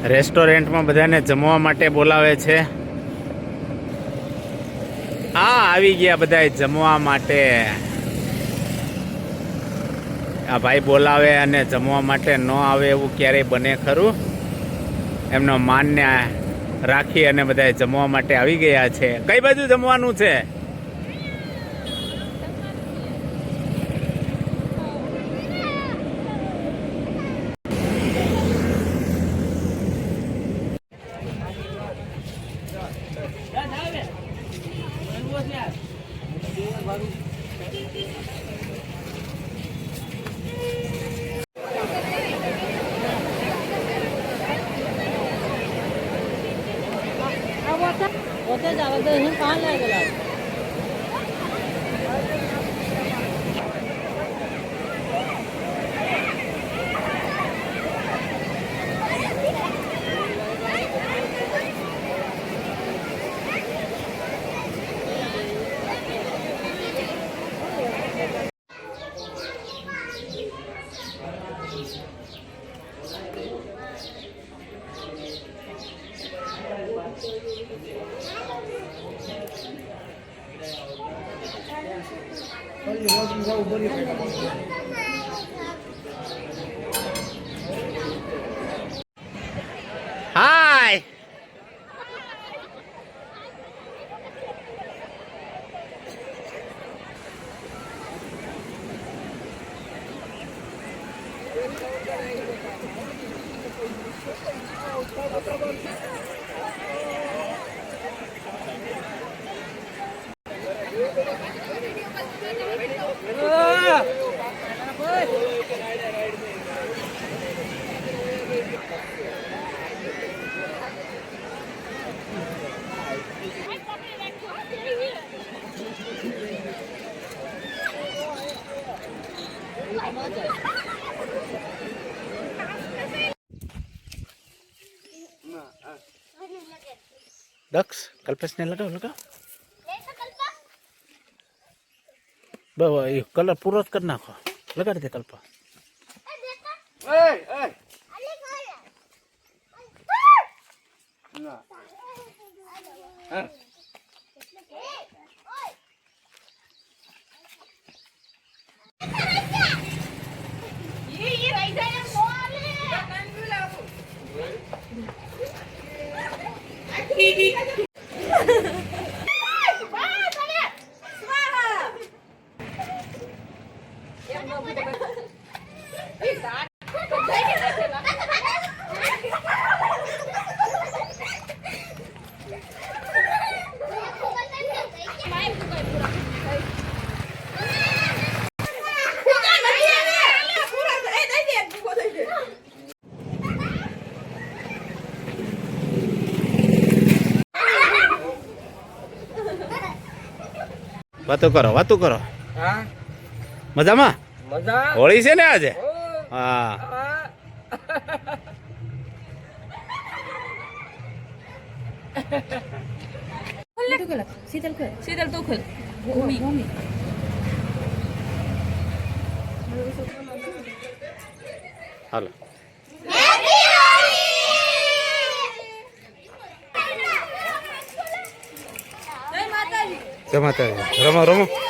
રેસ્ટોરન્ટમાં બધાને જમવા માટે બોલાવે છે. હા, આવી ગયા બધા જમવા માટે. આ ભાઈ બોલાવે અને જમવા માટે ન આવે એવું ક્યારેય બને ખરું? એમનો માનને રાખી અને બધા જમવા માટે આવી ગયા છે. કઈ બાજુ જમવાનું છે? होते जावे तो हम कहाँ ले गए? હાય. દક્ષ કલ્પેશને લગાવ બસ એ કલર પૂરો જ કરી નાખો. લગાડી દે કલ્પા. વાતો કરો. હા, મજામાં? મજા. હોળી છે ને આજે? હા. शीतल तो खुल मम्मी હાલો. જય માતાજી. રમો.